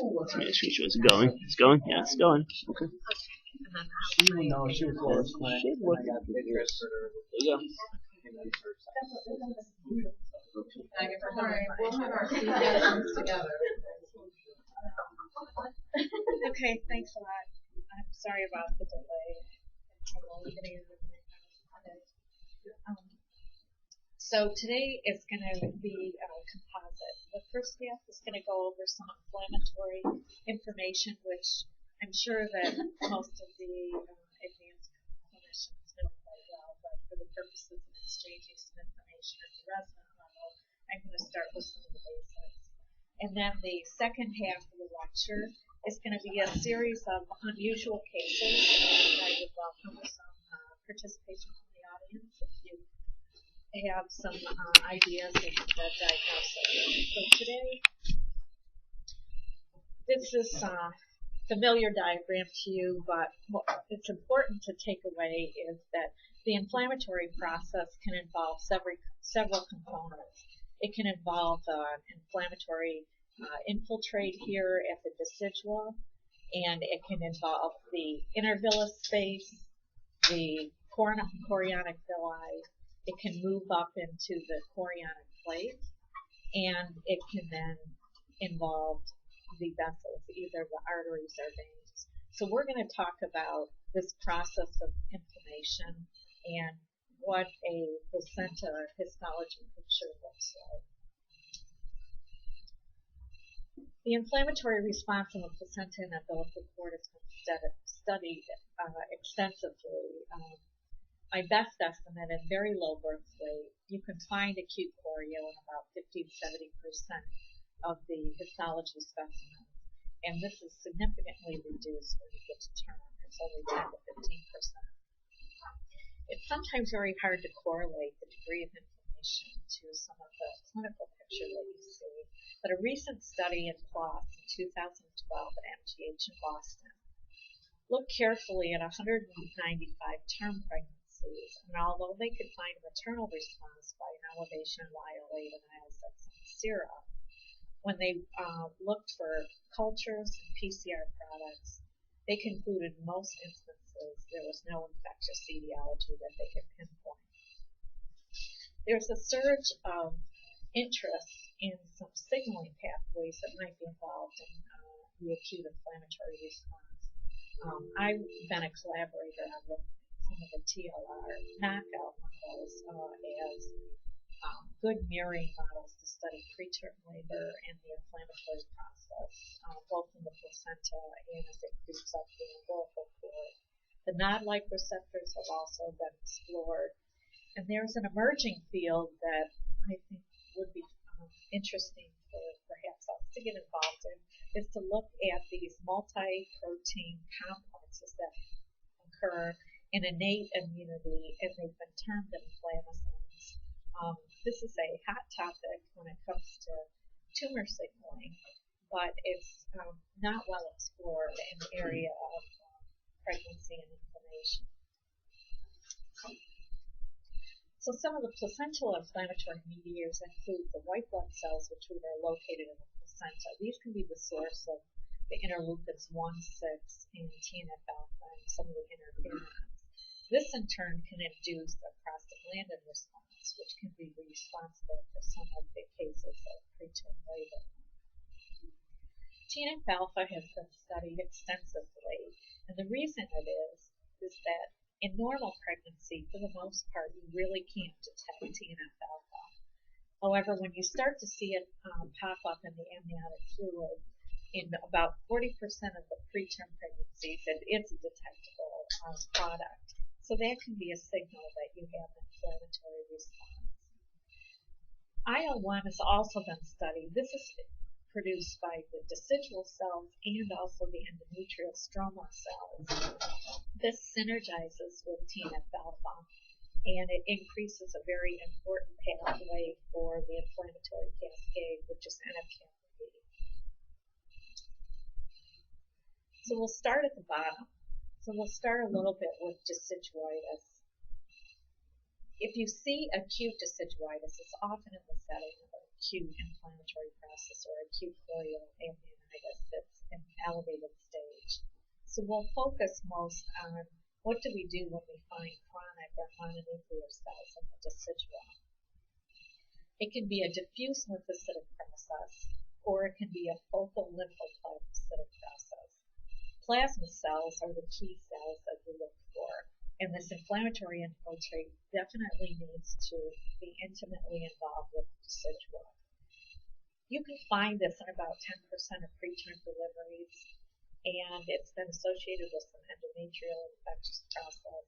Let's make sure it's going. It's going? Yeah, it's going. Okay. She would know she was close. Should work. There you go. Alright, we'll have our suggestions together. Okay, thanks a lot. I'm sorry about the delay. So today is going to be composite. The first half is going to go over some inflammatory information, which I'm sure that most of the advanced clinicians know quite well, but for the purposes of exchanging some information at the resident level, I'm going to start with some of the basics. And then the second half of the lecture is going to be a series of unusual cases. I would welcome some participation from the audience if you have some ideas of the diagnosis. So today, this is a familiar diagram to you, but what it's important to take away is that the inflammatory process can involve several components. It can involve an inflammatory infiltrate here at the decidua, and it can involve the intervillous space, the chorionic villi. It can move up into the chorionic plate, and it can then involve the vessels, either the arteries or veins. So we're going to talk about this process of inflammation and what a placenta histology picture looks like. The inflammatory response in the placenta and umbilical cord has been studied extensively. My best estimate, at very low birth weight, you can find acute chorio in about 50 to 70% of the histology specimens, and this is significantly reduced when you get to term. It's only 10 to 15%. It's sometimes very hard to correlate the degree of inflammation to some of the clinical picture that you see, but a recent study in PLOS in 2012 at MGH in Boston looked carefully at 195 term pregnancies. And although they could find a maternal response by an elevation of IL-8 and IL-6 in the serum, when they looked for cultures and PCR products, they concluded in most instances there was no infectious etiology that they could pinpoint. There's a surge of interest in some signaling pathways that might be involved in the acute inflammatory response. I've been a collaborator on looking some of the TLR knockout models as good mirroring models to study preterm labor and the inflammatory process, both in the placenta and as it creeps up the umbilical cord. The NOD-like receptors have also been explored, and there's an emerging field that I think would be interesting for perhaps us to get involved in, is to look at these multi-protein complexes that occur in innate immunity, and they've been termed inflammasomes. This is a hot topic when it comes to tumor signaling, but it's not well explored in the area of pregnancy and inflammation. So some of the placental inflammatory mediators include the white blood cells, which are located in the placenta. These can be the source of the interleukins 1, 6, and TNF-alpha, and some of the interferons. This, in turn, can induce a prostaglandin response, which can be responsible for some of the cases of preterm labor. TNF-alpha has been studied extensively, and the reason it is that in normal pregnancy, for the most part, you really can't detect TNF-alpha. However, when you start to see it pop up in the amniotic fluid, in about 40% of the preterm pregnancies, it is a detectable product. So that can be a signal that you have an inflammatory response. IL-1 has also been studied. This is produced by the decidual cells and also the endometrial stroma cells. This synergizes with TNF-alpha, and it increases a very important pathway for the inflammatory cascade, which is NF-κB. So we'll start at the bottom. So we'll start a little bit with deciduitis. If you see acute deciduitis, it's often in the setting of an acute inflammatory process or acute chorioamnionitis that's So we'll focus most on what do we do when we find chronic or mononuclear cells in the deciduum. It can be a diffuse lymphocytic process, or it can be a focal lymphocytic process. Plasma cells are the key cells that we look for, and this inflammatory infiltrate definitely needs to be intimately involved with the deciduum. You can find this in about 10% of preterm deliveries, and it's been associated with some endometrial infectious process,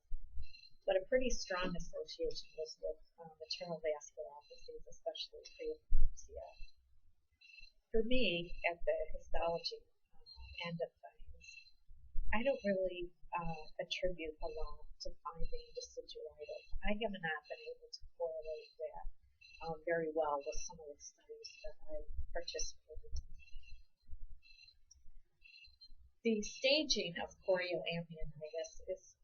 but a pretty strong association is with maternal vasculopathies, especially preeclampsia. For me, at the histology end of things, I don't really attribute a lot to finding deciduitis. I have not been able to correlate that very well with some of the studies that I participated in. The staging of chorioamnionitis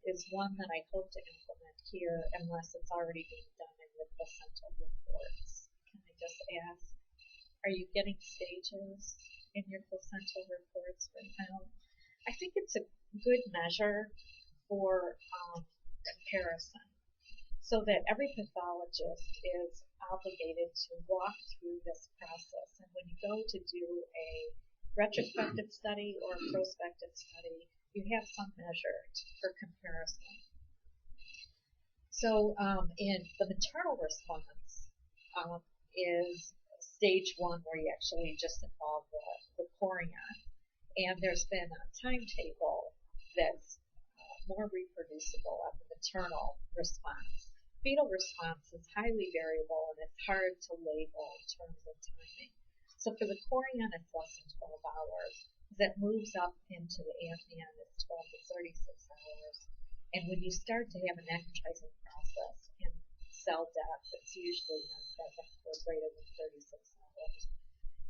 is one that I hope to implement here unless it's already being done in the placental reports. Can I just ask, are you getting stages in your placental reports right now? I think it's a good measure for comparison, so that every pathologist is obligated to walk through this process. And when you go to do a retrospective study or a prospective study, you have some measure for comparison. So in the maternal response is stage 1, where you actually just involve the chorion. And there's been a timetable that's more reproducible of the maternal response. Fetal response is highly variable, and it's hard to label in terms of timing. So for the chorion, it's less than 12 hours. As it moves up into the amnion, it's 12 to 36 hours. And when you start to have a necrotizing process in cell death, it's usually not present for greater than 36 hours.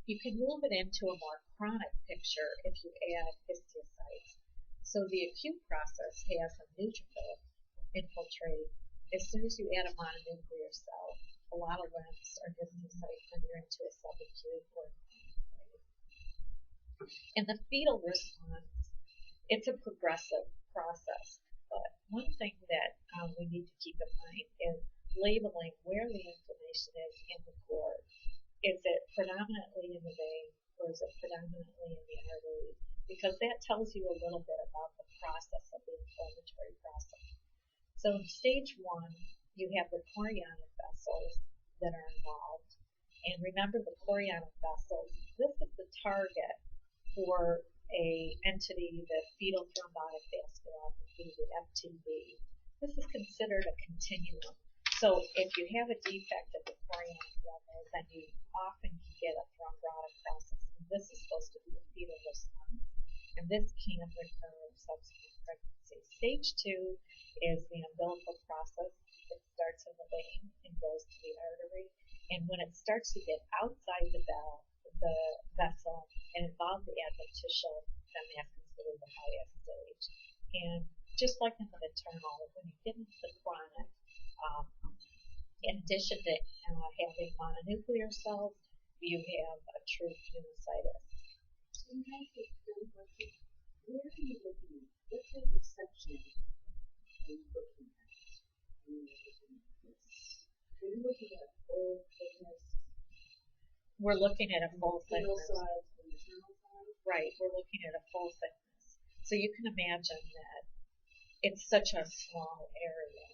You can move it into a more chronic picture if you add histiocytes. So the acute process has a neutrophil infiltrate. As soon as you add a mononuclear cell, a lot of lymphs are histiocytes when you're into a subacute or chronic. In the fetal response, it's a progressive process. But one thing that we need to keep in mind is labeling where the inflammation is in the cord. Is it predominantly in the vein, or is it predominantly in the artery? Because that tells you a little bit about the process of the inflammatory process. So in stage 1, you have the chorionic vessels that are involved. And remember, the chorionic vessels, this is the target for a entity, the fetal thrombotic vasculopathy, the FTV. This is considered a continuum. So if you have a defect at the chorionic level, then you often get a thrombotic process. And this is supposed to be a fetal response. And this can recur in subsequent pregnancy. Stage 2 is the umbilical process. It starts in the vein and goes to the artery. And when it starts to get outside the vessel and involve the adventitial, then that's considered the highest stage. And just like in the maternal, when you get into the chronic, in addition to having mononuclear cells, you have a true pneumocystis. So you guys get where are you looking at? What type of section are you looking at? Are you looking at full thickness? We're looking at a full thickness. Side, the maternal side? Right, we're looking at a full thickness. So you can imagine that it's such a small area,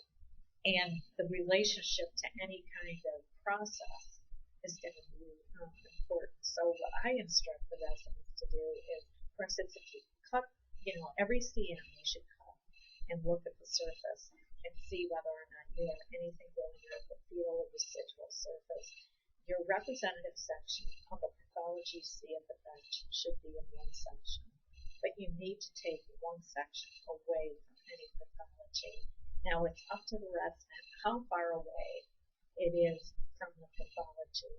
and the relationship to any kind of process is going to be important. So what I instruct the residents to do is, for instance, if you cut, every CM you should cut and look at the surface and see whether or not you have anything going on with the fetal or residual surface. Your representative section of the pathology you see at the bench should be in one section, but you need to take one section away from any pathology. Now it's up to the resident how far away it is from the pathology.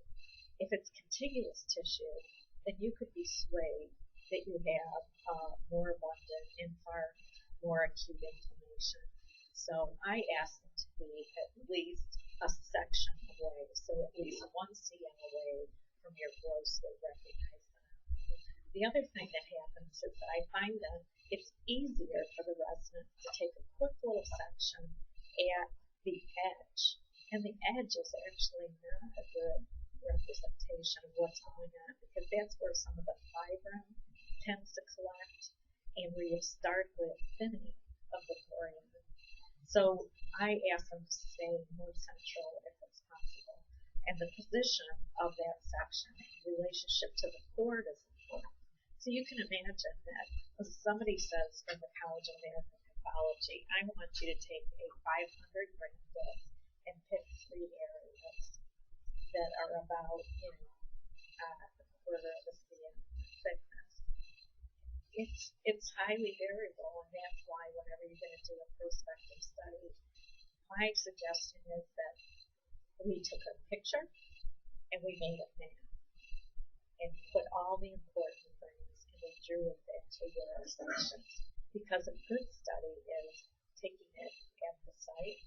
If it's contiguous tissue, then you could be swayed that you have more abundant infarct, more acute inflammation. So I ask them to be at least a section away, so at least 1 cm away from your grossly recognized anomaly. the other thing that happens is that I find that it's easier for the residents to take a quick little section at the edge. And the edge is actually not a good representation of what's going on because that's where some of the fibrin tends to collect and where you start with thinning of the foramen. So I ask them to stay more central if it's possible. And the position of that section in relationship to the cord is important. So you can imagine that if somebody says from the College of American Pathology, I want you to take a 500 gram disc and pick 3 areas that are about, a quarter of a cm thickness. It's highly variable, and that's why whenever you're going to do a prospective study, my suggestion is that we took a picture and we made a map and put all the important things and we drew it into your sections. Because a good study is taking it at the site,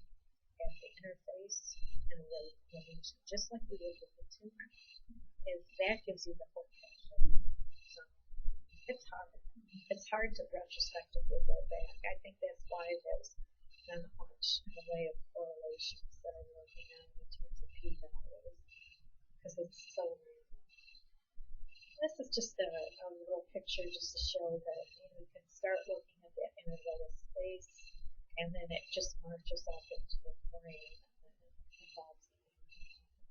at the interface, and the lesion, just like we did with the tumor. That gives you the whole picture. So it's hard. It's hard to retrospectively go back. I think that's why there's not much in the way of correlations that I'm working on in terms of p-values, because it's so random. This is just a little picture just to show that you can start looking at that interval of space, and then it just marches up into the brain, and then it involves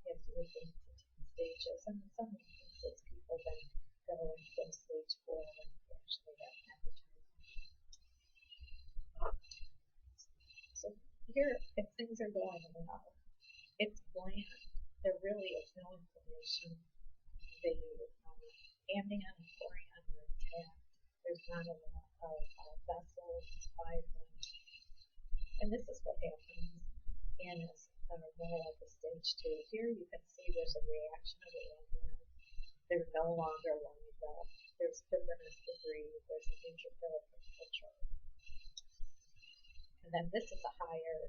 gives you things in stages. And in some instances, people then go into stage 4 and actually have appetite. So here, if things are going well, it's bland. There really is no inflammation. The amnion and foramen are intact. There's not a lot of vessels, fibrin. And this is what happens in more like a stage 2. Here you can see there's a reaction of the amnion. They're no longer lined up. There's fibrinous debris. There's a neutrophilic infiltrate. And then this is a higher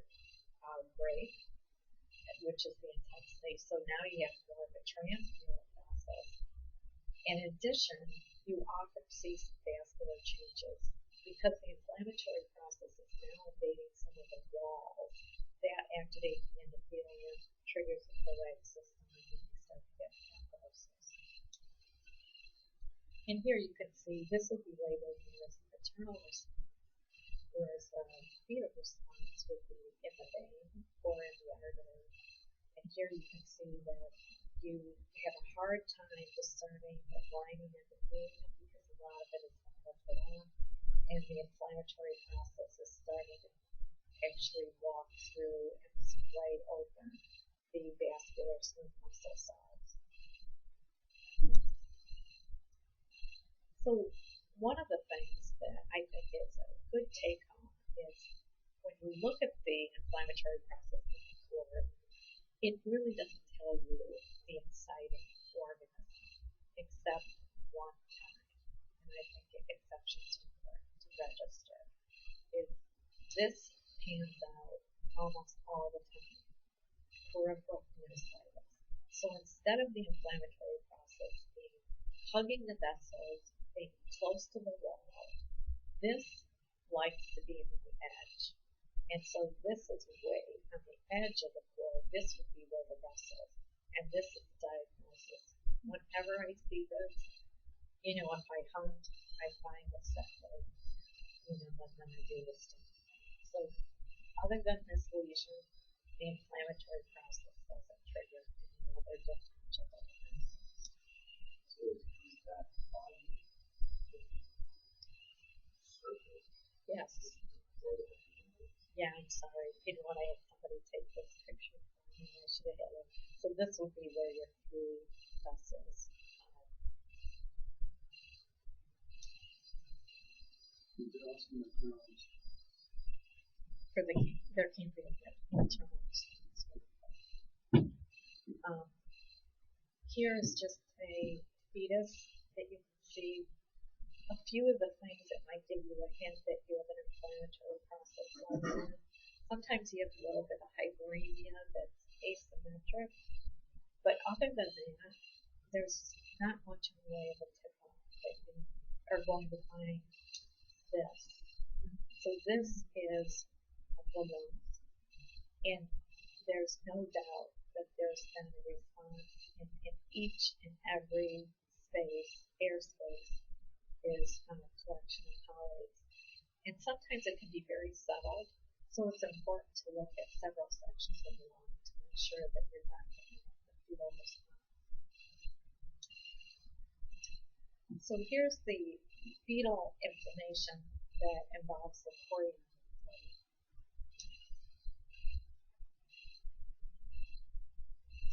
grade, which is the intensity. So now you have more of a transmural process. In addition, you often see some vascular changes because the inflammatory process is now invading some of the walls that activate the endothelium, triggers the phoretic system, and then you start to get thrombosis. And here you can see this would be labeled as the maternal response, whereas the fetal response would be in the vein or in the artery. And here you can see that you have a hard time discerning the lining endothelium because a lot of it is not lifted on, and the inflammatory process is starting to actually walk through and splay open the vascular smooth muscle cells. So one of the things that I think is a good take home is when you look at the inflammatory process in the cord, it really doesn't tell you the inciting organism except one time. And I think exceptions are important to register. This pans out almost all the time. Peripheral myositis. So instead of the inflammatory process being hugging the vessels, being close to the wall, this likes to be on the edge. And so this is way on the edge of the cord. This would be where the vessels, and this is the diagnosis. Whenever I see this, if I hunt, I find the separate, when I do this stuff. So other than this lesion, the inflammatory process doesn't trigger any other differential events. So is that body surface? Yes. Yeah, I'm sorry. When I had somebody take this picture for me, I should have had it. So this would be where your 3 vessels for there can't be a internal response. Here is just a fetus that you can see a few of the things that might give you a hint that you have an inflammatory process going on. Sometimes you have a little bit of hyperemia that's asymmetric, but other than that, there's not much in the way of a tip-off. that you are going to find this. So this is a balloon, and there's no doubt that there's been a response in each and every space. Airspace is a collection of colleagues. And sometimes it can be very subtle, so it's important to look at several sections of the lung to make sure that you're not getting the fetal response. So here's the fetal inflammation that involves the chorion.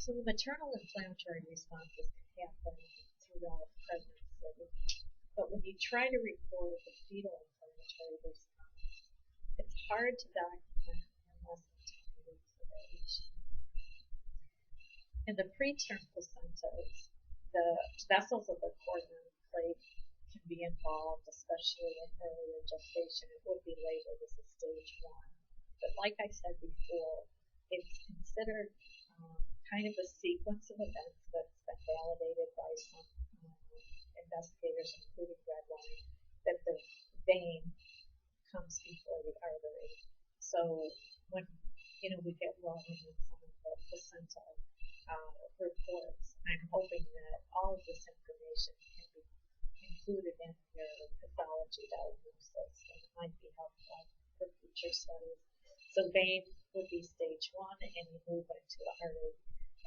So the maternal inflammatory responses can happen throughout pregnancy, but when you try to record the fetal inflammatory response, it's hard to document in less than 10 weeks of age. In the preterm placentas, the vessels of the chorion plate can be involved, especially in earlier gestation. It would be labeled as a stage 1. But like I said before, it's considered kind of a sequence of events that's been validated by some investigators, including Redline, that the vein comes before the artery. So when we get rolling with some of the placenta reports, I'm hoping that all of this information can be included in your pathology diagnosis, and it might be helpful for future studies. So vein would be stage 1, and you move into the artery.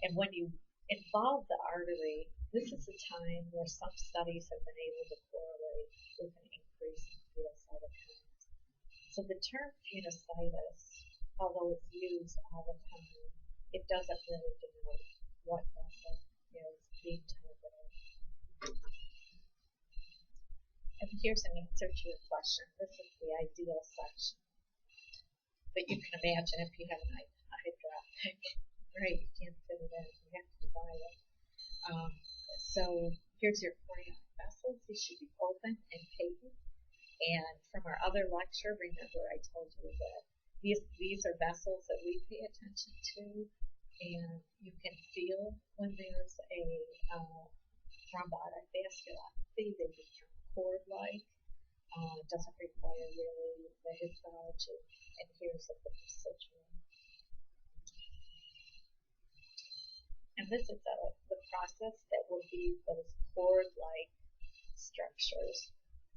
And when you involve the artery, this is a time where some studies have been able to correlate with an increase in fetal cytokines. So the term phenocitis, although it's used all the time, it doesn't really denote what vessel is being targeted. And here's an answer to your question. This is the ideal section. But you can imagine if you have an hydroptic, right, you can't fit it in. You have to divide it. So here's your chorionic vessels. These should be open and patent. And from our other lecture, remember I told you that these are vessels that we pay attention to, and you can feel when there's a thrombotic vasculopathy. They become cord-like. It doesn't require really the histology. And here's the procedure. And this is the process that will be those cord-like structures.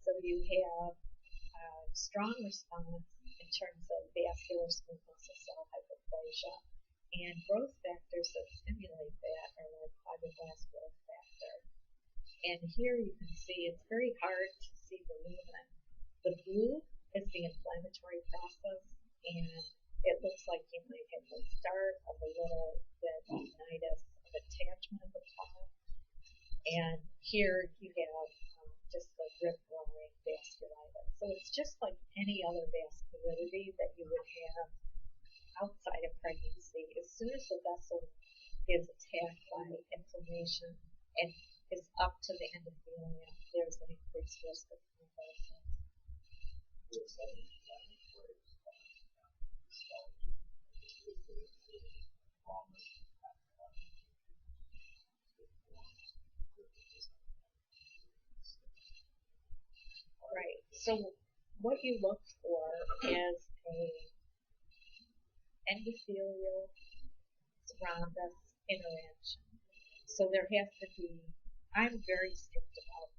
So you have a strong response in terms of vascular smoothness of cell hyperplasia, and growth factors that stimulate that are like fibroblast growth factor. And here you can see it's very hard to see the lumen. The blue is the inflammatory process, and it looks like you might have the start of a little bit of itis of attachment of the top. And here you have just the rip-roaring vasculitis. So it's just like any other vascularity that you would have outside of pregnancy. As soon as the vessel is attacked by inflammation and is up to the endothelium, there's an increased risk of thrombosis. Right. So what you look for is a endothelial thrombus interaction. So there has to be, I'm very strict about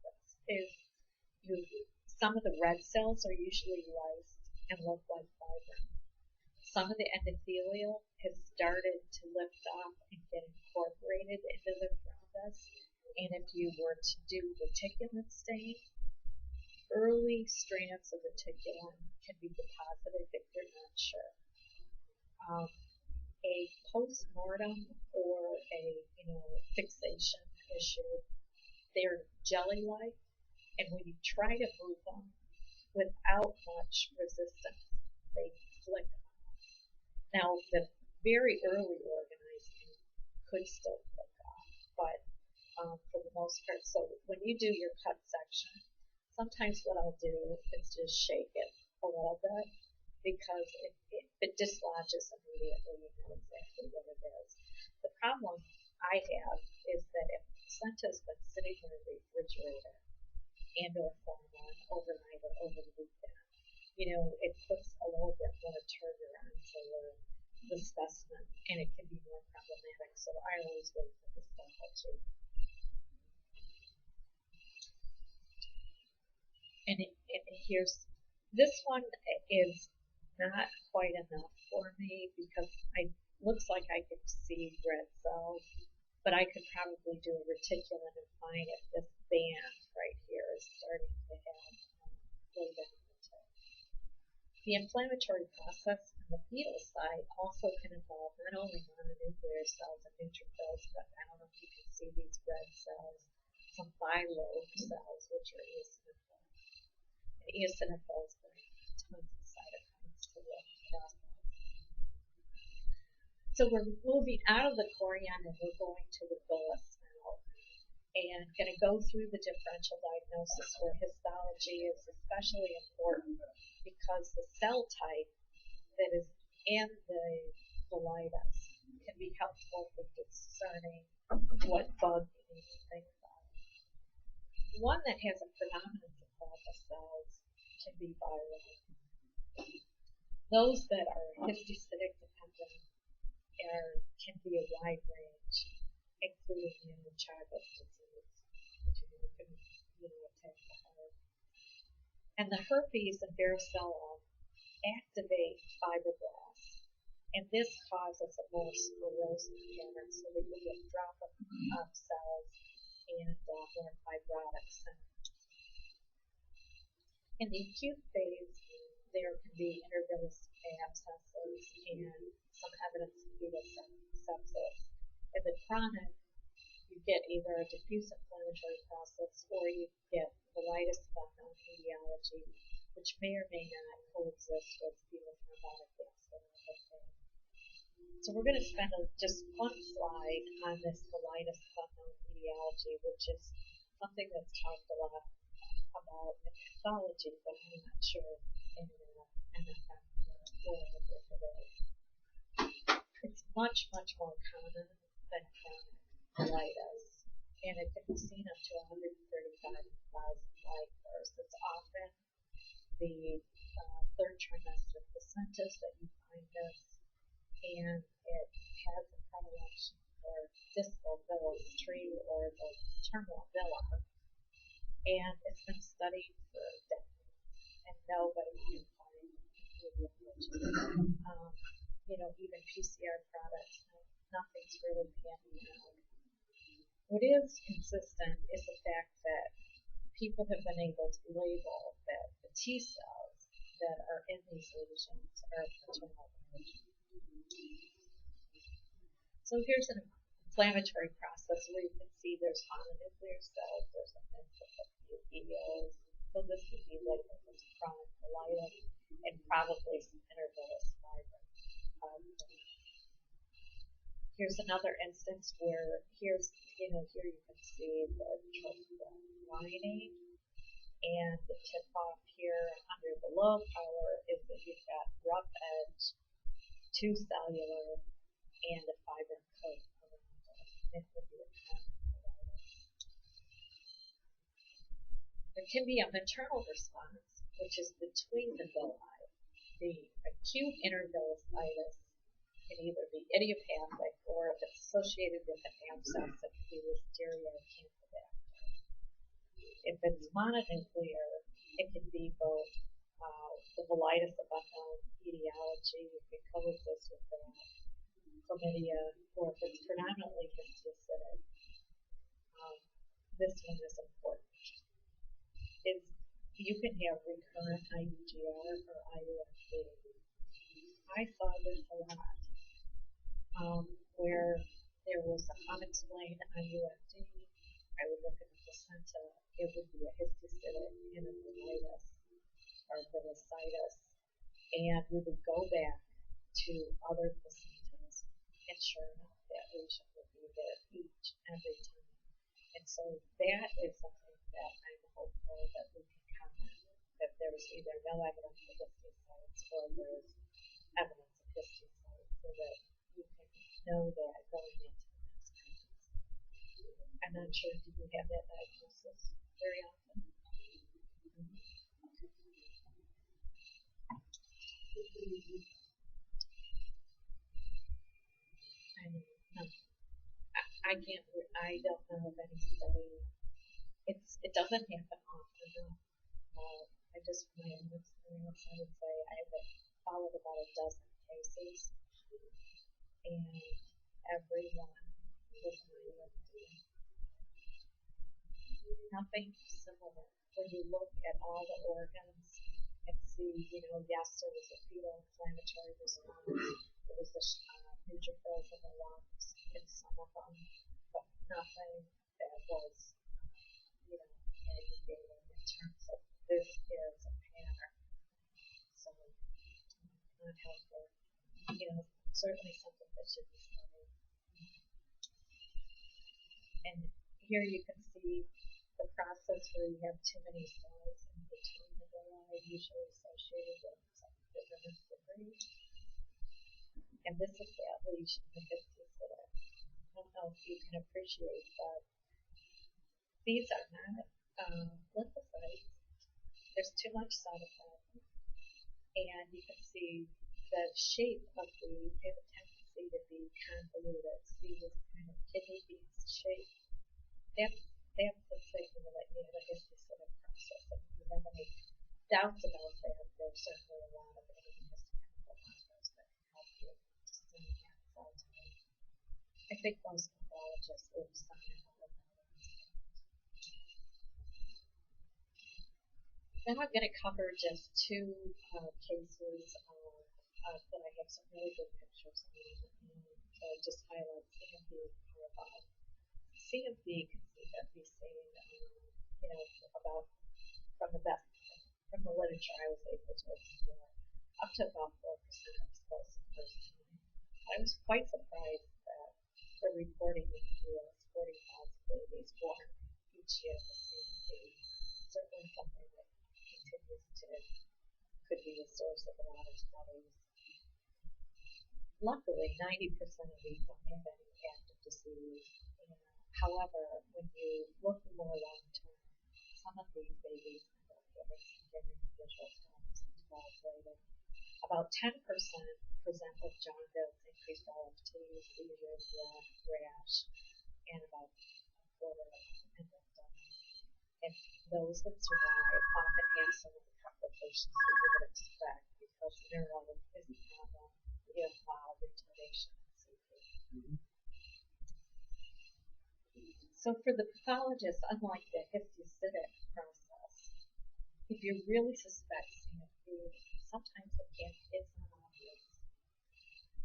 this, some of the red cells are usually lysed and look like fibrin. Some of the endothelial has started to lift off and get incorporated into the thrombus. And if you were to do reticulin stain, early strands of reticulin can be deposited if you're not sure. A post-mortem or a fixation issue, they're jelly-like, and when you try to move them without much resistance, they flick off. Now, the very early organism could still flick off, but for the most part, so when you do your cut section, sometimes what I'll do is just shake it a little bit, because if it dislodges immediately, you know exactly what it is. The problem I have is that if the placenta has been sitting in a refrigerator and or formalin overnight or over the weekend. It puts a little bit more turgor onto the specimen, and it can be more problematic. So I always wait for histology. And here's this one is not quite enough for me because looks like I could see red cells, but I could probably do a reticulum and find if this band right here is starting to have go down the tip. The inflammatory process on the fetal side also can involve not only mononuclear cells and neutrophils, but I don't know if you can see these red cells, some bilobe cells, which are eosinophils. And eosinophils bring tons of cytokines to the process. So we're moving out of the chorion and we're going to the bullous now, and going to go through the differential diagnosis where histology is especially important because the cell type that is in the colitis can be helpful for discerning what bug you need to think about. One that has a predominance of plasma cells can be viral. Those that are histocytic dependent can be a wide range, including Chagas disease, which can attack the heart. And the herpes and varicella activate fibroblasts, and this causes a more sclerosing pattern, so that you get drop of cells and more fibrotic centers. In the acute phase, there can be intervillous abscesses and some evidence of fetal sepsis. In the chronic, you get either a diffuse inflammatory process or you get colitis of unknown etiology, which may or may not coexist with fetal thrombotic vasculopathy. So we're going to spend just one slide on this colitis of unknown etiology, which is something that's talked a lot about in pathology, but I'm not sure in MFM or if it is. It's much, much more common than chronic colitis, and it can be seen up to 135,000 live births. It's often the third trimester placentas that you find this, and it has a predilection for distal villus tree or the terminal villi, and it's been studied for decades, and nobody can find etiology. Even PCR products, nothing's really panning out. What is consistent is the fact that people have been able to label that the T cells that are in these lesions are paternal origin. So here's an inflammatory process where you can see there's mononuclear cells, there's a mix of a few eos, so this would be labeled as chronic colitis and probably some intervillous fibrin. Here's another instance where here you can see the trophoblastic lining, and the tip off here under the low power is that you've got rough edge, two cellular, and a fibrin coat around it. It would be a chronic colitis. There can be a maternal response, which is between the villi. The acute intervillositis can either be idiopathic or if it's associated with an abscess, it can be Listeria or Campylobacter. If it's mononuclear, it can be both the colitis of unknown etiology, it can coexist with that, chlamydia, or if it's predominantly histocytic. This one is important. You can have recurrent IUGR or IUFD. I saw this a lot. Where there was an unexplained IUFD, I would look at the placenta, it would be a histocytic enterocolitis or villositis, and we would go back to other placentas, and sure enough, that lesion would be there every time. And so that is something that I'm hopeful that we can comment that there's either no evidence of histocytes or there's evidence of histocytes so that you can know that going into the next pregnancy. I'm not sure, do you have that diagnosis very often? I mean, no, I can't. I don't know of any study. It doesn't happen often. No. I just from my own experience, I would say I have followed about a dozen cases, and everyone was myelin. Nothing similar. When you look at all the organs and see, yes, there was a fetal inflammatory response, there was the neutrophils in the lungs in some of them, but nothing that was, indicating in terms of this is a pattern. So, not helpful. Certainly something that should be studied. And here you can see the process where you have too many cells in between the villi, usually associated with some bitterness debris. And this is that lesion, the histocytic. I don't know if you can appreciate, but these are not lymphocytes. There's too much cytoplasm. And you can see the shape of they have a tendency to be convoluted. See this kind of kidney beans shape? That's the signal that you have a histocytic process. If you have any doubts about that, there's certainly a lot of immunohistochemical markers that can help you discern that cell type. I think most pathologists will sign out with that. Then I'm going to cover just two cases that I have some really good pictures on, and just highlight CMV and Parabol. CMV can be seen, about from the literature I was able to explore, up to about 4% explosive first time. I was quite surprised that they're reporting in the U.S. 40,000 babies born each year with CMV. Certainly something that could be a source of a lot of studies. Luckily, 90% of these don't have any active disease. However, when you look more long term, some of these babies end up getting individual problems and develop later. About 10% present with jaundice, increased LFT, seizures, rash, and about a quarter of them end up dying. And those that survive often have some of the complications that you would expect because neuro is a problem, mild retardation in CP. Mm-hmm. So for the pathologist, unlike the histocytic process, if you really suspect CMV, sometimes it's not obvious.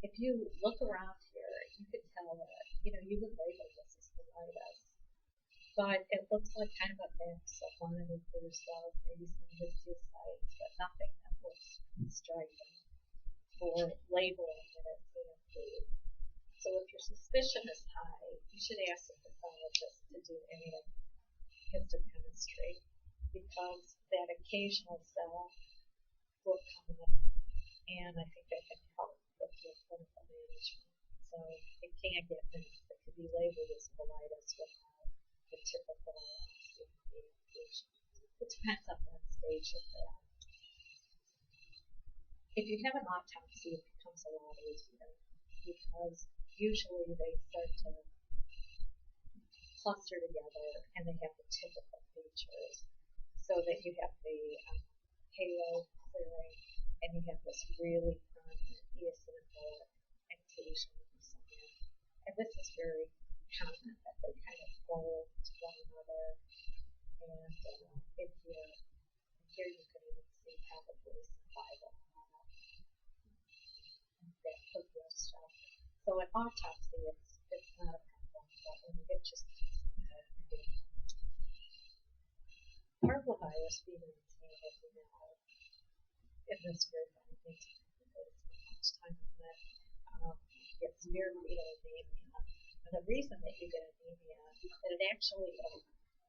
If you look around here, you could tell that, you would label this as colitis. But it looks like kind of a mix of mononuclear cells, maybe some histiocytes, but nothing that looks striking for labeling it as CMV. So if your suspicion is high, you should ask the pathologist to do immunohistochemistry because that occasional cell will come up, and I think that can help with your clinical management. So it can get missed. It could be labeled as colitis without the typical CMV inclusion. It depends on what stage you're at. If you have an autopsy, it becomes a lot easier because usually they start to cluster together and they have the typical features so that you have the halo clearing and you have this really prominent eosinophilic inclusion of the center. And this is very common that they kind of fold to one another. And here you can even see probably survival that could be a stuff. So an autopsy, it's not a problem, but when you get just parvovirus being maintained, as we know, in this group, I think much time on that, get severe fetal anemia. And the reason that you get anemia is that it actually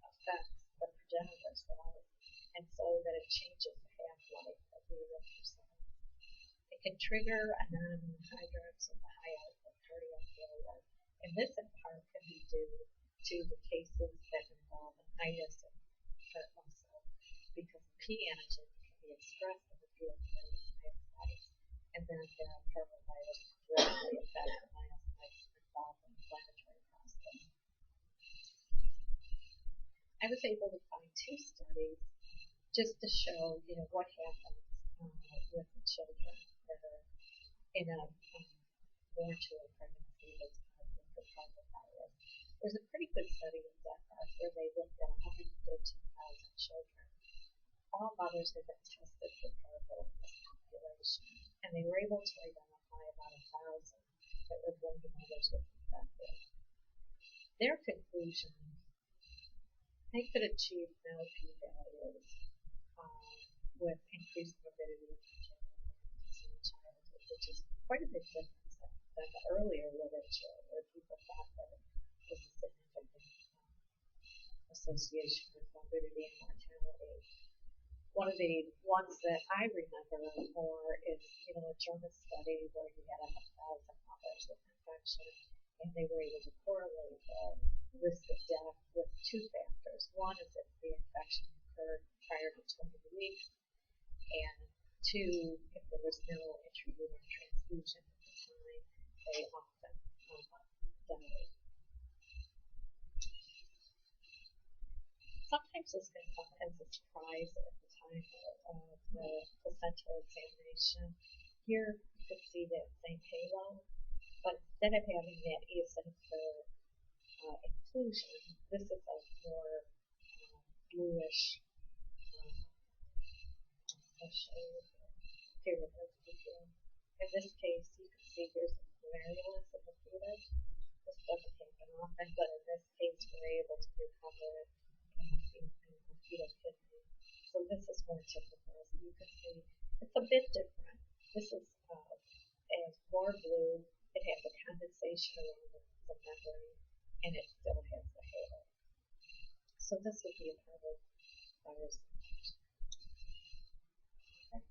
affects the progenitor cells, and so that it changes the half-life of the erythrocytes. It can trigger a non-hydrance of the high output cardiac failure, and this in part can be due to the cases that involve an itis and heart muscle, because P antigen can be expressed in the field of myocytes, and then the parvovirus directly affects melanocytes involved in the inflammatory process. I was able to find 2 studies just to show, what happens with the children that are in a born to a pregnancy that's positive for parvovirus. There's a pretty good study in Denmark where they looked at 113,000 children. All mothers had been tested for parvo in this population, and they were able to identify about 1,000 that were born to mothers with infected. Their conclusion, they could achieve no p-values with increased morbidity of congenital malignancy in childhood, which is quite a big difference than the earlier literature where people thought that it was a significant association with morbidity and mortality. One of the ones that I remember more is, a German study where you had 1,000 mothers with infection, and they were able to correlate the risk of death with 2 factors. One is if the infection occurred prior to 20 weeks, and 2, if there was no intrauterine transfusion at the time, they often died. Sometimes this can come as a surprise at the time of the placental examination. Here you can see that same halo, but instead of having that eosinophil inclusion, this is a more bluish. I'll show you here. In this case, you can see here's the glomerulus of the fetus. This doesn't happen often, but in this case, we're able to recover it in the fetal kidney. So this is more typical. So you can see it's a bit different. This is more blue. It has a condensation around the membrane, and it still has the halo. So this would be a parvovirus infection. Okay.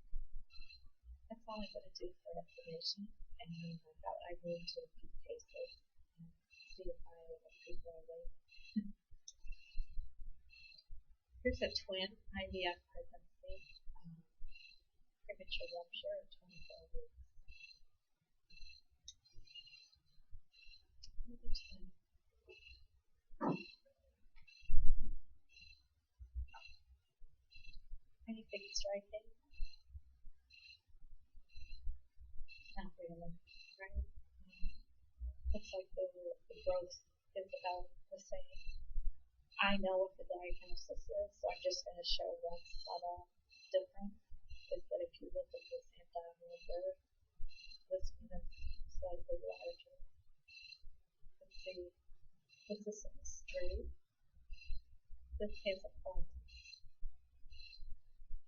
That's all I'm going to do for information, and I thought I'd move to a few cases and see if people are late. Here's a twin IVF pregnancy, premature rupture at 24 weeks. Anything striking? Not really, right? Looks like the growth is about the same. I know what the diagnosis is, so I'm just going to show one subtle difference. Is that if you look at this abdominal birth, this one is slightly larger. Let's see, this is straight. This has a fullness.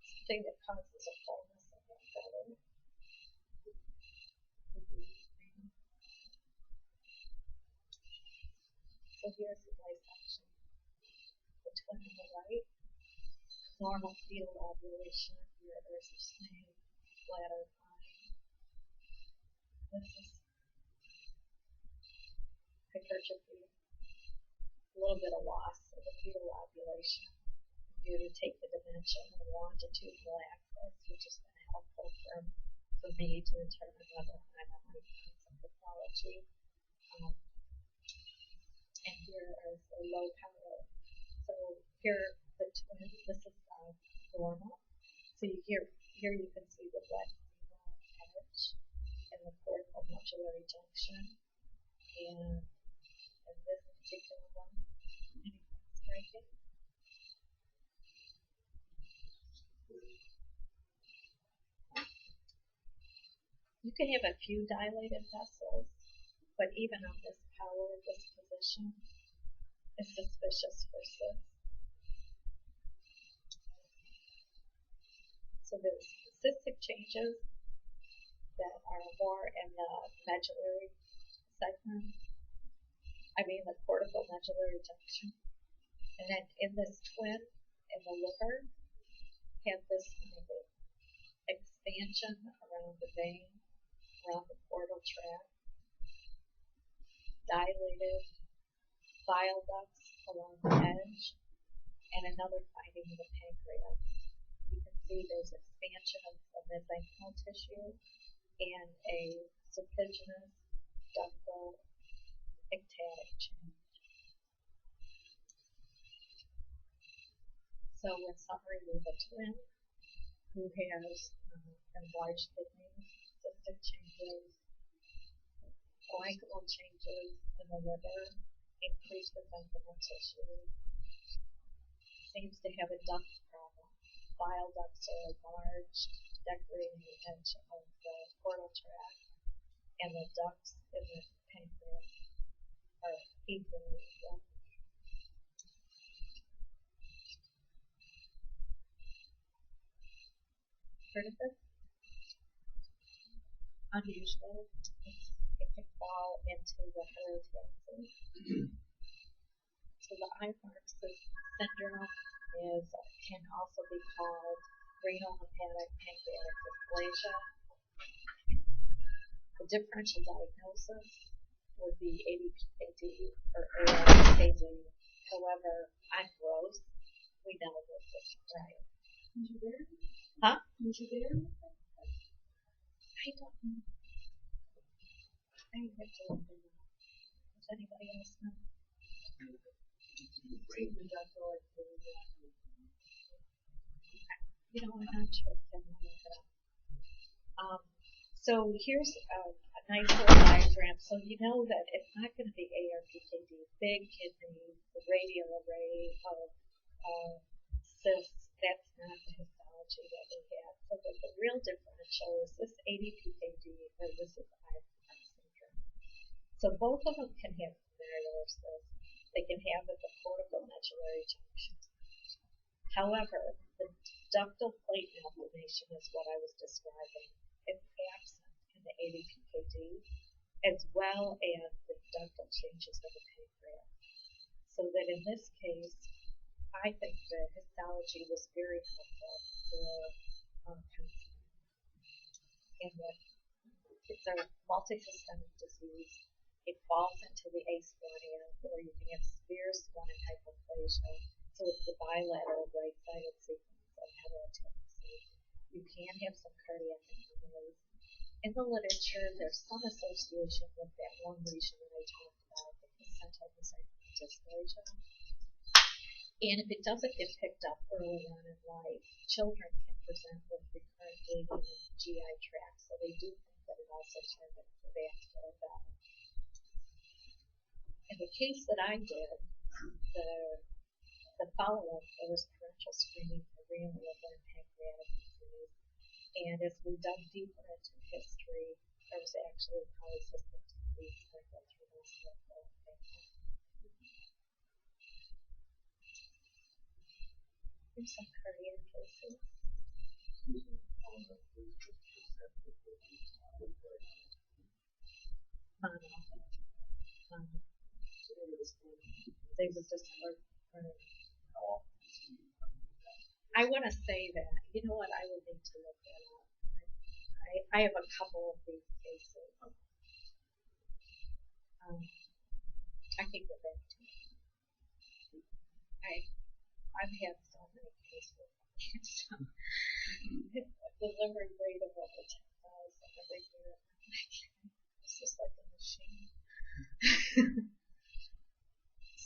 Something that causes a fullness in that belly. So here's the dissection. The twin on the right, normal fetal ovulation, ureters are smooth, bladder fine. This is hypertrophy, a little bit of loss of the fetal ovulation. If you were to take the dimension of the longitudinal axis, which has been helpful for me to determine whether I'm on my some pathology. And here is a low power. So here the twin, this is normal. So here you can see the left edge and the cortical medullary junction. And in this particular one, anything striking? You can have a few dilated vessels, but even on this power, this position is suspicious for cysts. So there's cystic changes that are more in the medullary segment, the cortical medullary junction. And then in this twin, in the liver, have this kind of expansion around the vein, around the portal tract, dilated bile ducts along the edge, and another finding in the pancreas. You can see there's expansion of mesenchymal tissue and a serpiginous ductal ectatic change. So in summary, we have a twin who has enlarged kidneys, cystic changes, parenchymal changes in the liver, increased mesenchymal tissue, seems to have a duct problem. Bile ducts are enlarged, decorating the edge of the portal tract, and the ducts in the pancreas are equally enlarged. Heard of this? Unusual. It can fall into the hereditary. So the Eichmark's syndrome can also be called renal hepatic pancreatic dysplasia. The differential diagnosis would be ADPKD or ALKD. However, I'm gross. We know this is right. Did you bear? Huh? Did you bear? I don't know. I have to look it up. Does anybody else know? You know, I'm not sure if I'm look it up. So here's a nice little diagram. So you know that it's not going to be ARPKD, big kidney, the radial array of cysts. That's not the histology that we have. So the real differential is this ADPKD or this is Eichmann syndrome. So both of them can have glomerular cysts. They can have at the corticomedullary junction. However, the ductal plate malformation is what I was describing. It's absent in the ADPKD as well as the ductal changes of the pancreas. So that in this case, I think the histology was very helpful for counseling. And that it's a multisystemic disease. It falls into the asplenia, or you can have severe splenic hypoplasia. So it's the bilateral right-sided sequence of heterotoxy. You can have some cardiac anomalies. In the literature, there's some association with that one lesion that I talked about, the placental mesenchymal dysplasia. And if it doesn't get picked up early on in life, children can present with recurrent bleeding in the GI tract. So they do think that it also targets the vascular valve. In the case that I did, the follow-up, there was parental screening for renal, liver, and pancreatic disease. And as we dug deeper into history, there was actually polycystic disease sprinkled through most of the family. Here's some cardiac cases. They were just I want to say that, you know what, I would need to look that up. I have a couple of these cases. I can go back to it. I've had so many cases. The liver rate of over 10,000 every year. It's just like a machine.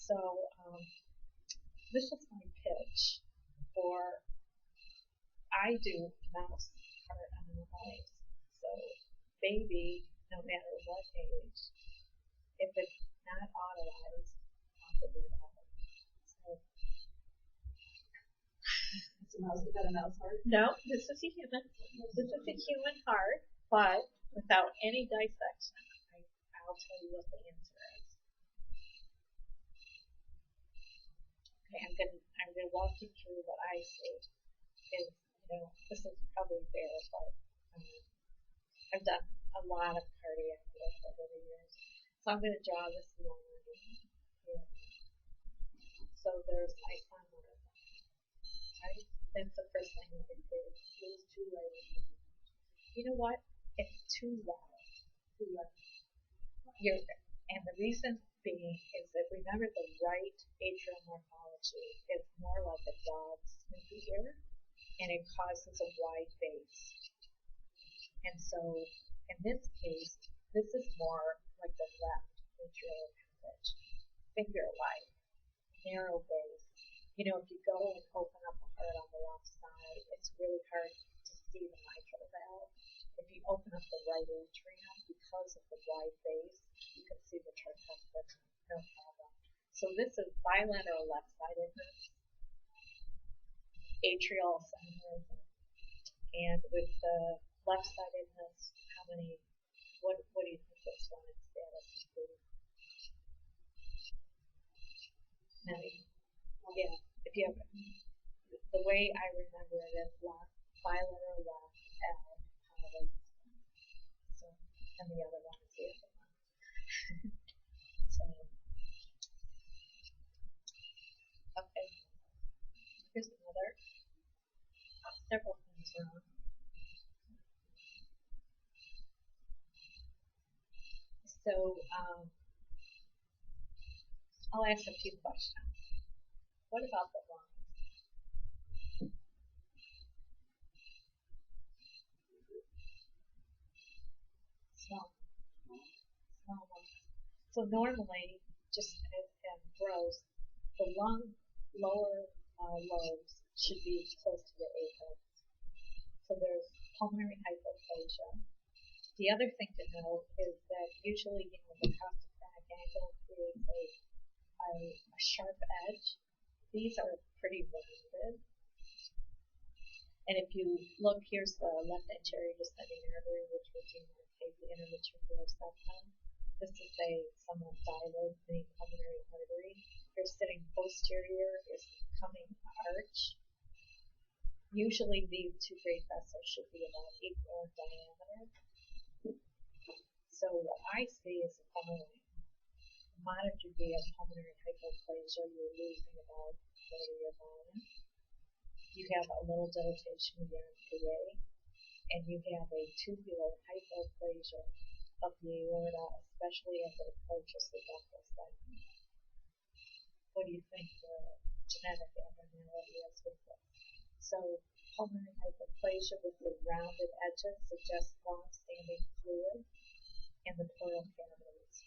So, this is my pitch for, I do mouse heart anomalies. So, baby, no matter what age, if it's not autolyzed, I'll figure it out. So, Is that a mouse heart? no, this is a human. This is a human heart, but without any dissection, I'll tell you what the answer is. Okay, I'm gonna walk you through what I see. Is, this is probably fair, but I've done a lot of cardiac work over the years. So I'm gonna draw this line here. So there's my son. Right? That's the first thing you can do. It's too late. You know what? It's too loud. Too loud. And the reason being is that remember the right atrial morphology is more like a dog's snoopy ear, and it causes a wide base. And so In this case, this is more like the left atrial appendage, finger-like, narrow base. You know, if you go and open up a heart on the left side, it's really hard to see the mitral valve. If you open up the right atrium, because of the wide base, you can see the tricuspid, no problem. So this is bilateral left-sidedness, atrial aneurysm, and with the left-sidedness, what do you think this one in status is? Yeah, if you have, the way I remember it is left, bilateral left, L, Holland. So, and the other one is the other one. So, okay. Here's another. Several things wrong. So, I'll ask a few questions. What about the lungs? Small. Small lungs. So normally, just as gross, the lung lower lobes should be close to the apex. So there's pulmonary hypoplasia. The other thing to know is that usually, you know, the costophrenic angle creates a sharp edge. These are pretty rounded. And if you look, here's the left anterior descending artery, which would demarcate the interventricular septum. This is a somewhat dilated pulmonary artery. You're sitting posterior is coming arch. Usually these two great vessels should be about equal in diameter. So what I see is the following. Moderate degree of pulmonary hypoplasia, you're losing about a quarter of your volume. You have a little dilatation of the RPA, and you have a tubular hypoplasia of the aorta, especially as it approaches the ductal segment. What do you think the genetic abnormality is with this? So pulmonary hypoplasia with the rounded edges suggests long-standing fluid in the pleural cavities.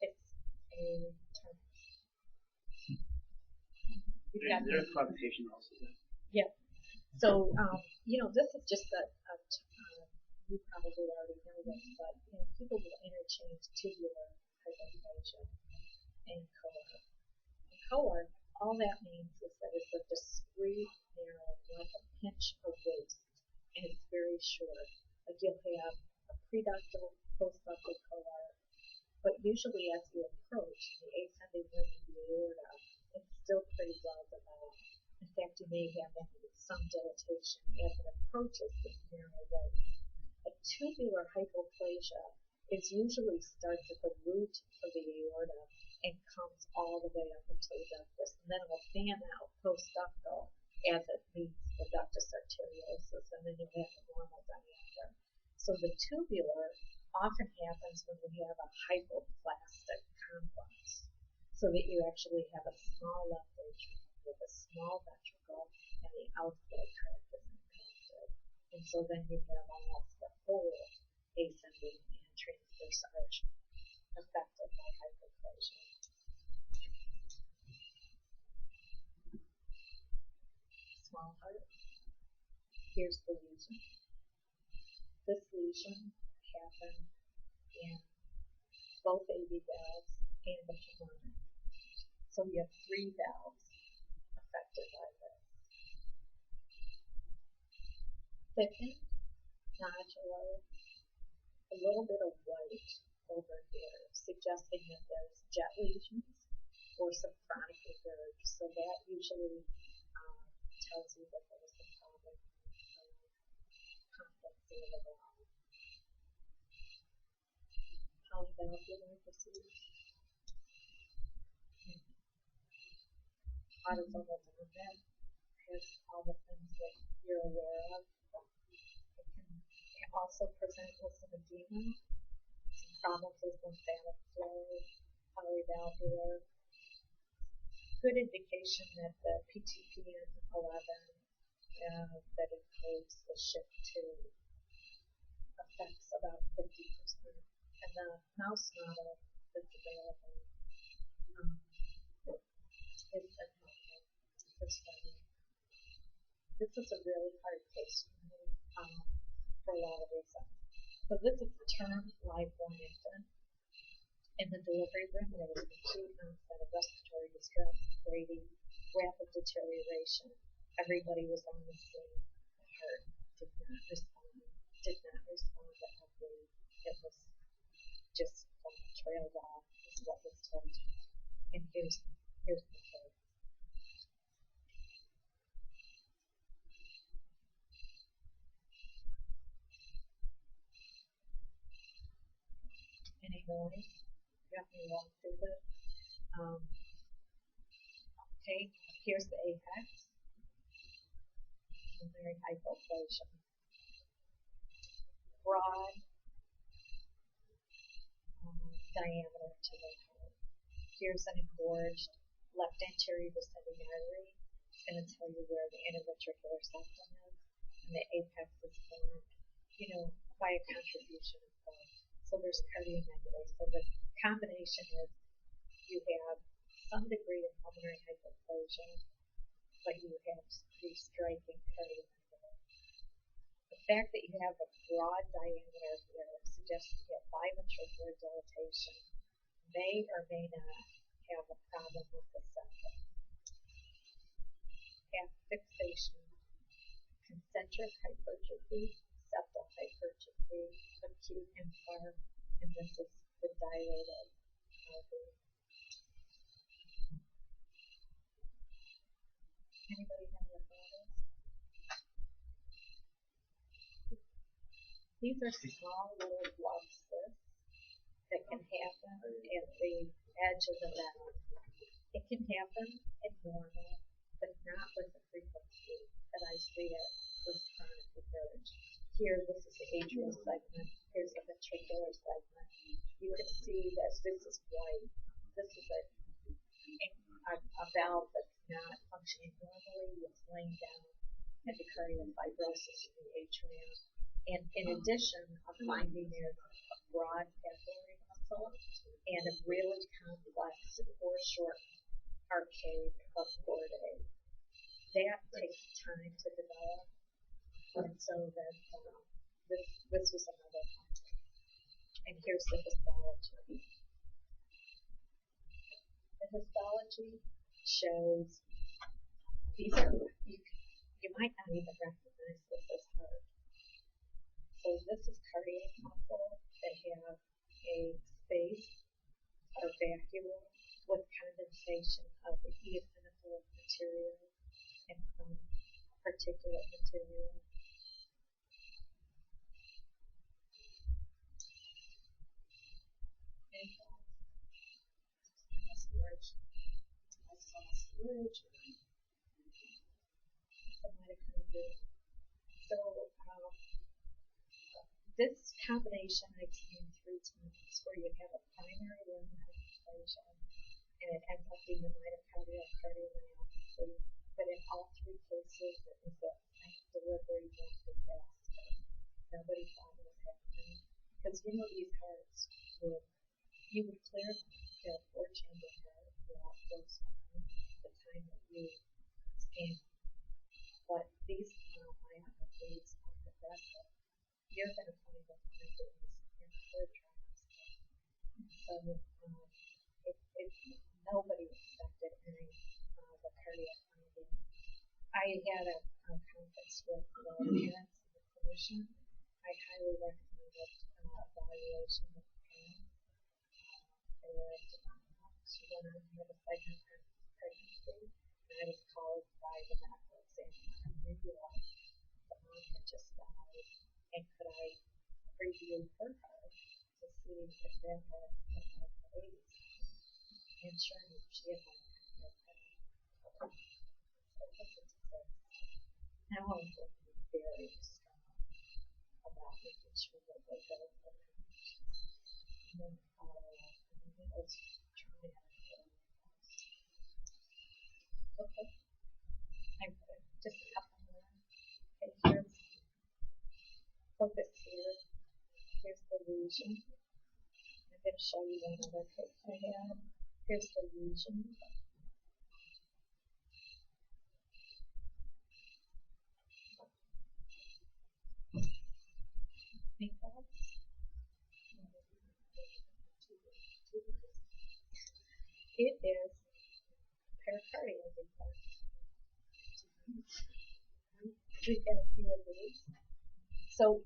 It's a term. There's cogitation also. Yeah. So, you know, this is just you probably already know this, but, you know, people will interchange tubular hypoplasia and cohort. And cohort, all that means is that it's a discrete narrow, like a pinch of waist, and it's very short. Like you'll have a preductal, postductal cohort, but usually as you approach the ascending limb of the aorta, it's still pretty well developed. In fact, you may have some dilatation as it approaches this narrow waist. A tubular hypoplasia usually starts at the root of the aorta and comes all the way up into the ductus, and then it will fan out postductal as it meets the ductus arteriosus, and then you have a normal diameter. So the tubular often happens when you have a hypoplastic complex, so that you actually have a small left atrium with a small ventricle, and the outflow tract is impacted. And so then you have almost the whole ascending and transverse arch affected by hypoplasia. Small heart. Here's the lesion. This lesion happened in both AV valves and the pulmonary. So you have 3 valves affected by this. Thickened, nodular, a little bit of white over here, suggesting that there's jet lesions or some chronic regurg. So that usually tells you that there's some problem competency of the valve. Polyvalvular disease. Autosomal dominant has all the things that you're aware of. It can also present with some edema, some problems with lymphatic flow, polyvalvular. Good indication that the PTPN11 that includes the shift to affects about 50%. And the mouse model that's available is a helpful for studying. This is a really hard case for me for a lot of reasons. So this is the term lifelong infant. In the delivery room, there was acute onset of respiratory distress, breathing, rapid deterioration. Everybody was on the scene. The heart did not respond at heartbeat. It was just trailed off, is what was told to me. And here's the case. Any noise? You have me walk through this? Okay, here's the apex. Pulmonary hypoplasia. Broad diameter to the heart. Here's an engorged left anterior descending artery. It's going to tell you where the interventricular septum is, and the apex is formed, by a contribution of both. So there's cardiomegaly. So the combination is you have some degree of pulmonary hypoplasia, but you have pretty striking cardiomegaly. The fact that you have a broad diameter here suggests that you have biventricular dilatation, may or may not have a problem with the septum. Have fixation, concentric hypertrophy, septal hypertrophy, acute infarct, and this is the dilated artery. Anybody know what that is? These are small little blood cysts that can happen at the edge of the bone. It can happen in normal, but not with the frequency that I see it with chronic recurrence. Here, this is the atrial segment. Here's the ventricular segment. You can see that this is white. This is a valve that's not functioning normally. It's laying down endocardial fibrosis in the atrium. And in addition, a finding is a broad capillary muscle and a really complex foreshort arcade of chordae. That takes time to develop, and so then this was another finding. And here's the histology. The histology shows these are you might not even recognize this as heart. So this is cardiac muscle that have a space or vacuole with condensation of the eosinophilic material and some particulate material. So this combination I've seen 3 times where you have a primary lung hyperplasia and it ends up being a myocardial cardiomyopathy, but in all 3 cases it was a delivery done disaster. Nobody thought it was happening because these hearts you would clear them. They're a 4-chamber heart, they're all close fine the time that you scan. But these myopathies are progressive. You're going to find the findings in the 3rd trimester. So nobody expected any of the cardiac findings. I had a conference with the parents and the clinician. I highly recommended evaluation of the parents. They were she went on to have a second pregnancy, and I was called by the medical examiner in Midwest. The mom had just died, and could I preview her heart to see if that had the babies? And sure enough, she had one of them. So listen to this. Now I'm going to be very strong about making sure that they go for the and then follow up. And then let's try it. Okay. Just a couple more. lesion. I'm going to show you one other case I had. Here's the lesion. Any thoughts? It is pericardial defect. We've got a few of these. So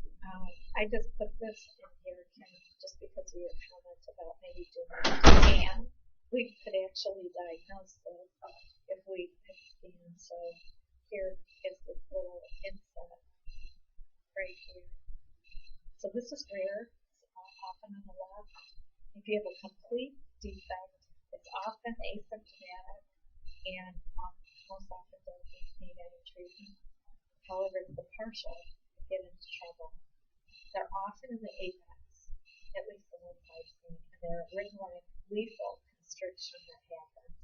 I just put this in here, Kim, just because of your comment about maybe doing a scan. We could actually diagnose this if we could scan. So here is this little inset right here. So this is rare. It's often on the left. If you have a complete defect, it's often asymptomatic and most often doesn't need any treatment. However, it's the partial that get into trouble. They're often in the apex, at least the ones I've seen, and they're a ring-like lethal constriction that happens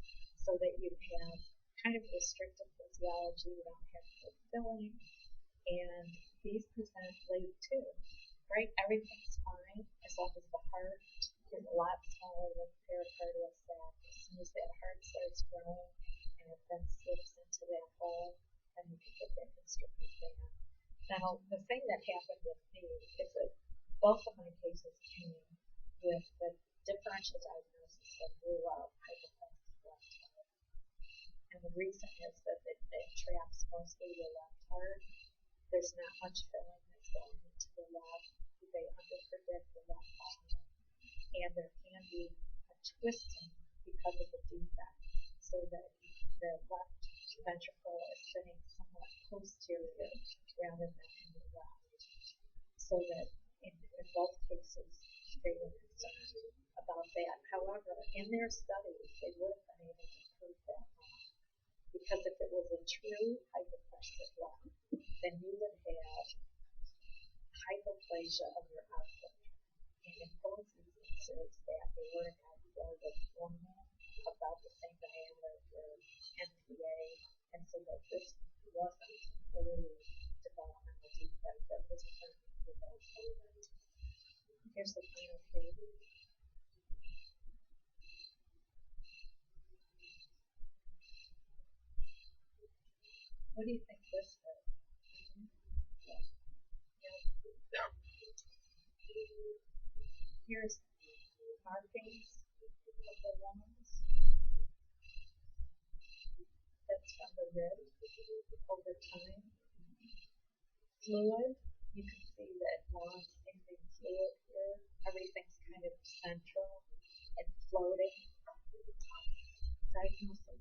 so that you have kind of restrictive physiology, you don't have good filling, and these present late too, right? Everything's fine as long as the heart is a lot smaller than the pericardial sac. As soon as that heart starts growing and it then slips into that hole, then you can get that constricted band. Now, the thing that happened with me is that both of my cases came with the differential diagnosis of rule out hypoplastic left heart. And the reason is that it traps mostly the left heart. There's not much filling that's going into the left. They underpredict the left heart. And there can be a twisting because of the defect, so that the left ventricle is sitting somewhat posterior rather than in the left. So that in both cases they were concerned about that. However, in their studies they would have been able to prove that wrong. Because if it was a true hypoplastic left, then you would have hypoplasia of your outflow. And in both instances that they were in outflow with normal, about the same diameter of your NPA, and so that this wasn't early developmental defect that was present for both cases. Here's the final case. What do you think this is? Here's markings of the lungs. That's from the rib over time. Fluid, you can see that long-standing fluid here. Everything's kind of central and floating. Diagnosis.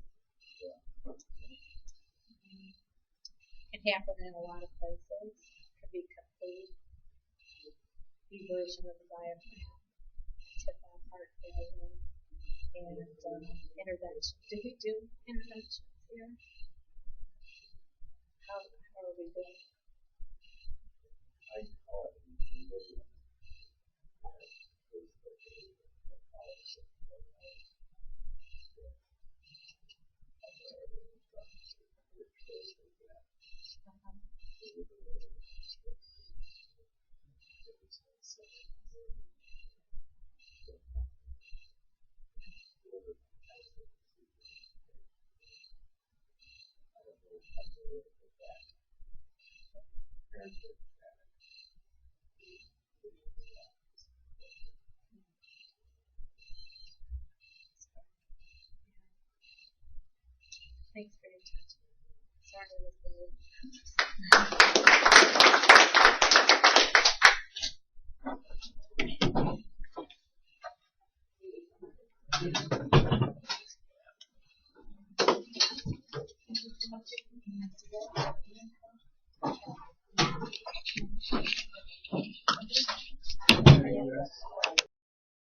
Can happen in a lot of places. Could be complete eversion of the diaphragm, tip off heart failure, and intervention. Did we do interventions here? How are we doing? I call it Thanks for your attention. Sorry it was late.